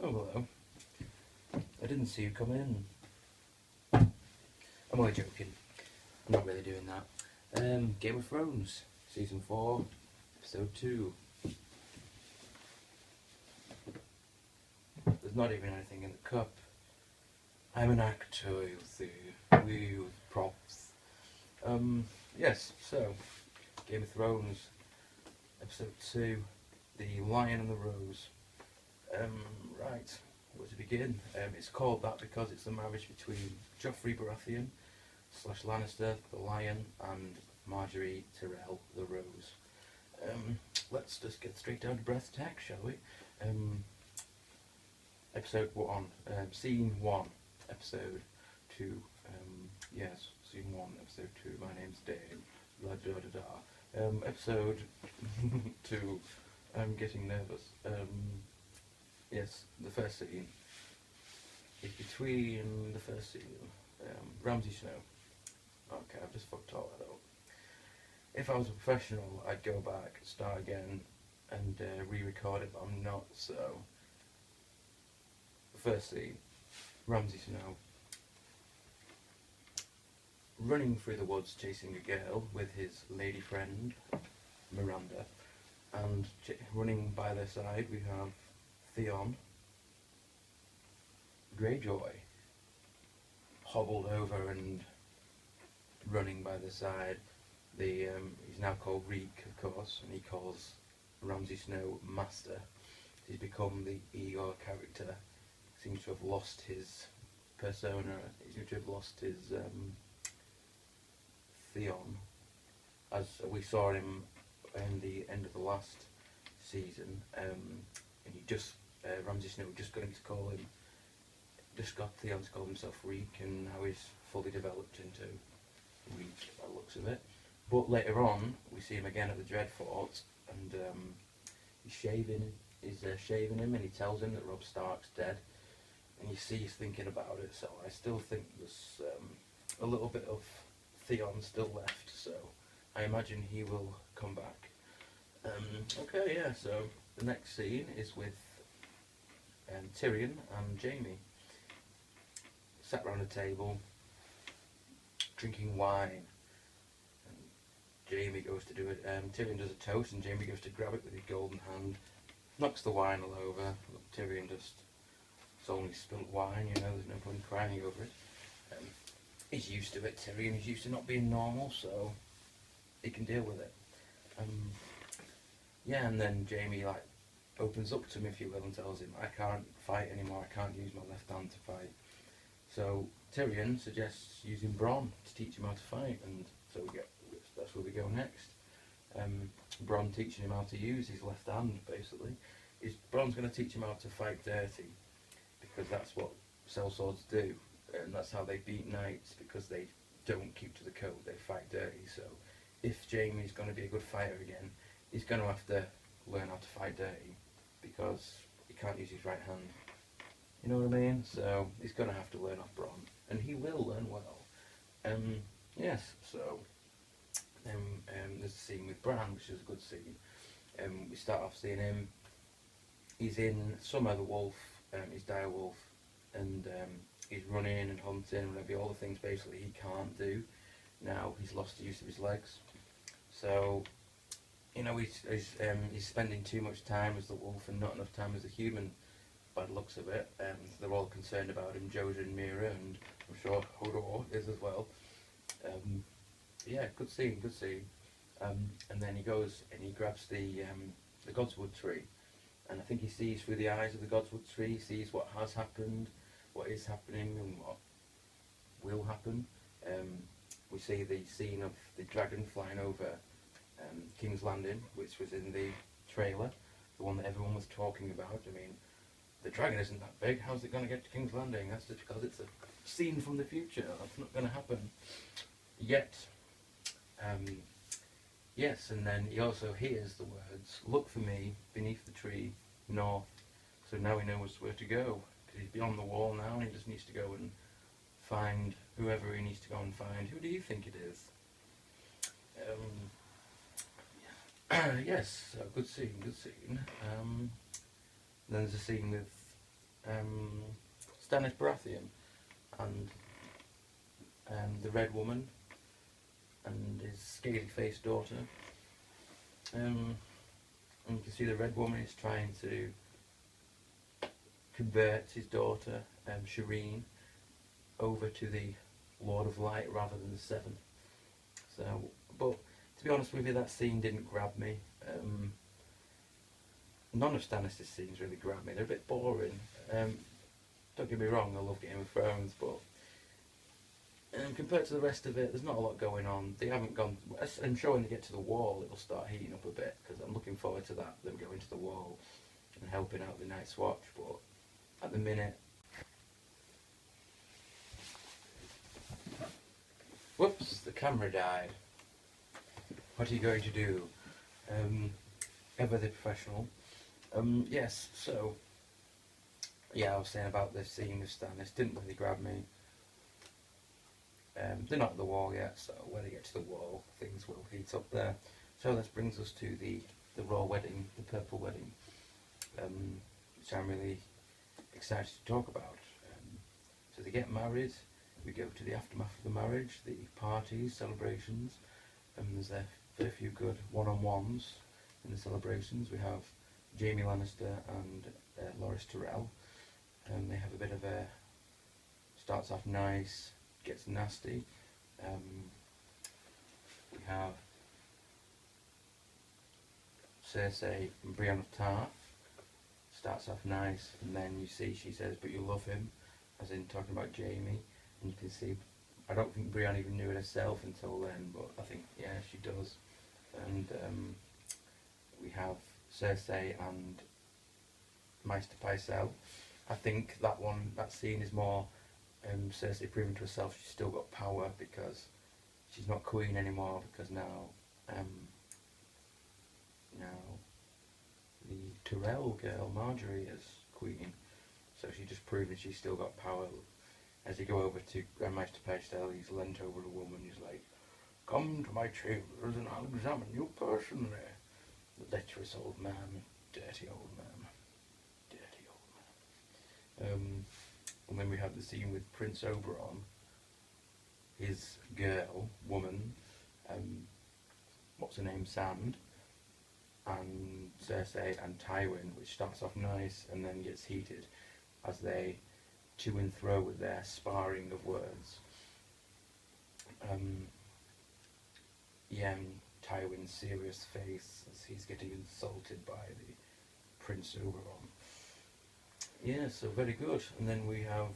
Oh, hello. I didn't see you come in. I'm only joking. I'm not really doing that. Game of Thrones, Season 4, Episode 2. There's not even anything in the cup. I'm an actor, you see. We use props. Yes, so, Game of Thrones, Episode 2, The Lion and the Rose. Right, where to begin? It's called that because it's the marriage between Joffrey Baratheon / Lannister, the Lion, and Marjorie Tyrell, the Rose. Let's just get straight down to brass tacks, shall we? Episode 1, Scene 1, Episode 2, yes, Scene 1, Episode 2, my name's Dave, blah da da da. Episode 2, I'm getting nervous. Yes, the first scene is between the first scene, Ramsay Snow. Okay, I've just fucked all that up. If I was a professional, I'd go back, start again, and re-record it, but I'm not, so... First scene, Ramsay Snow running through the woods chasing a girl with his lady friend, Miranda, and running by their side we have Theon Greyjoy, hobbled over and running by the side. He's now called Reek, of course, and he calls Ramsay Snow Master. He's become the Igor character. Seems to have lost his persona. He seems to have lost his Theon, as we saw him in the end of the last season. And he just Ramsay Snow just got him to call him. Just got Theon to call himself Reek, and now he's fully developed into Reek by the looks of it. But later on, we see him again at the Dreadfort, and he's shaving him, and he tells him that Robb Stark's dead. And you see he's thinking about it, so I still think there's a little bit of Theon still left, so I imagine he will come back. Okay, yeah, so the next scene is with Tyrion and Jaime. Sat round a table, drinking wine. And Jaime goes to do it. Tyrion does a toast, and Jaime goes to grab it with his golden hand. Knocks the wine all over. Tyrion just... It's only spilt wine, you know, there's no point crying over it. He's used to it, Tyrion. He's used to not being normal, so he can deal with it. Yeah, and then Jaime, like, opens up to him, if you will, and tells him, I can't fight anymore, I can't use my left hand to fight. So Tyrion suggests using Bronn to teach him how to fight, and so that's where we go next. Bronn teaching him how to use his left hand, basically. Bronn's going to teach him how to fight dirty, because that's what sellswords do, and that's how they beat knights, because they don't keep to the code, they fight dirty. So if Jaime's going to be a good fighter again, he's going to have to learn how to fight dirty, because he can't use his right hand. You know what I mean? So he's going to have to learn off Bronn, and he will learn well. Yes, so there's a scene with Bran, which is a good scene. We start off seeing him. He's in Summer the Wolf, he's dire wolf, and he's running and hunting and whatever, all the things basically he can't do. Now he's lost the use of his legs. So, you know, he's spending too much time as the wolf and not enough time as a human, by the looks of it. They're all concerned about him, Jojen and Mira, and I'm sure Hodor is as well. Yeah, good scene, good scene. And then he goes and he grabs the Godswood tree, and I think he sees through the eyes of the Godswood tree. He sees what has happened, what is happening, and what will happen. We see the scene of the dragon flying over King's Landing, which was in the trailer, the one that everyone was talking about. I mean, the dragon isn't that big, how's it going to get to King's Landing? That's just because it's a scene from the future, that's not going to happen yet. Yes, and then he also hears the words, look for me beneath the tree, north. So now he knows where to go, because he's beyond the wall now, and he just needs to go and find whoever he needs to go and find. Who do you think it is? Yes, so good scene, good scene. Then there's a scene with Stannis Baratheon and the Red Woman and his scaly-faced daughter. And you can see the Red Woman is trying to convert his daughter, Shireen, over to the Lord of Light rather than the Seven. So, but to be honest with you, that scene didn't grab me. None of Stannis' scenes really grab me. They're a bit boring. Don't get me wrong, I love Game of Thrones, but compared to the rest of it, there's not a lot going on. They haven't gone. I'm sure when they get to the wall, it'll start heating up a bit, because I'm looking forward to that. Them going to the wall and helping out the Night's Watch. But at the minute, whoops, the camera died. What are you going to do? Ever the professional. Yes. So, yeah, I was saying about this scene with Stannis. Didn't really grab me. They're not at the wall yet, so when they get to the wall, things will heat up there. So this brings us to the royal wedding, the purple wedding, which I'm really excited to talk about. So they get married, we go to the aftermath of the marriage, the parties, celebrations, there's a fair few good one-on-ones in the celebrations. We have Jaime Lannister and Loras Tyrell, and they have a bit of a, starts off nice, gets nasty. We have Cersei and Brienne of Tarth. Starts off nice, and then you see she says, "But you love him," as in talking about Jaime. And you can see, I don't think Brienne even knew it herself until then, but I think, yeah, she does. And we have Cersei and Maester Pycelle. I think that scene is more Cersei proving to herself she's still got power, because she's not queen anymore, because now the Tyrell girl, Marjorie, is queen. So she's just proving she's still got power. As you go over to Maester Pycelle, he's leant over a woman, he's like, "Come to my chambers and I'll examine you personally." The lecherous old man, dirty old man, dirty old man. And then we have the scene with Prince Oberyn, his girl, woman, what's her name, Sand, and Cersei and Tywin, which starts off nice and then gets heated as they to and fro with their sparring of words. And Tywin's serious face as he's getting insulted by the Prince Oberyn. Yeah, so very good. And then we have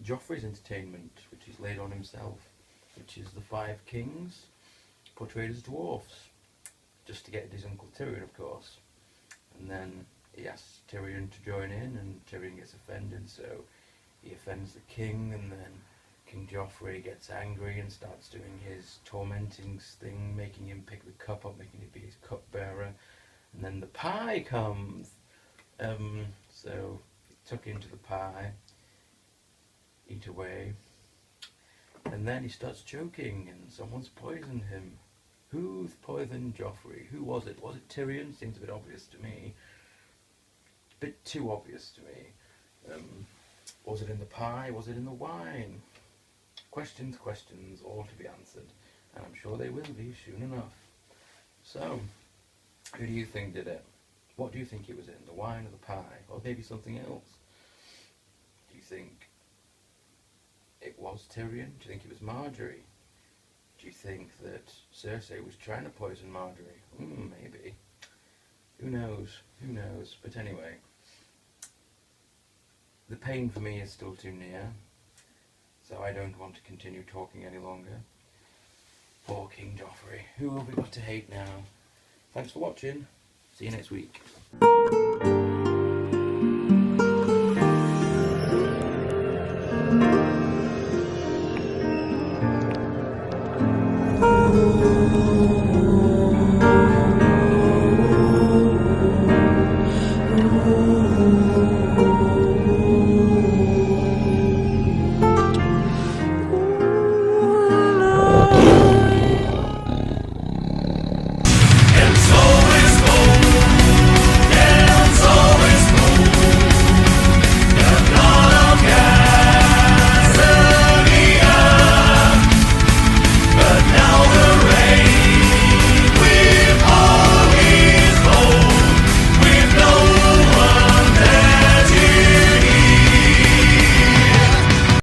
Joffrey's entertainment, which he's laid on himself, which is the 5 kings portrayed as dwarfs, just to get his uncle Tyrion, of course. And then he asks Tyrion to join in, and Tyrion gets offended, so he offends the king, and then King Joffrey gets angry and starts doing his tormenting thing, making him pick the cup up, making him be his cupbearer. And then the pie comes. So tuck into the pie, eat away, and then he starts choking, and someone's poisoned him. Who's poisoned Joffrey? Who was it? Was it Tyrion? Seems a bit obvious to me. A bit too obvious to me. Was it in the pie? Was it in the wine? Questions, all to be answered, and I'm sure they will be soon enough. So, who do you think did it? What do you think it was in? The wine or the pie? Or maybe something else? Do you think it was Tyrion? Do you think it was Marjorie? Do you think that Cersei was trying to poison Marjorie? Maybe. Who knows? Who knows? But anyway, the pain for me is still too near, so I don't want to continue talking any longer. Poor King Joffrey. Who have we got to hate now? Thanks for watching. See you next week.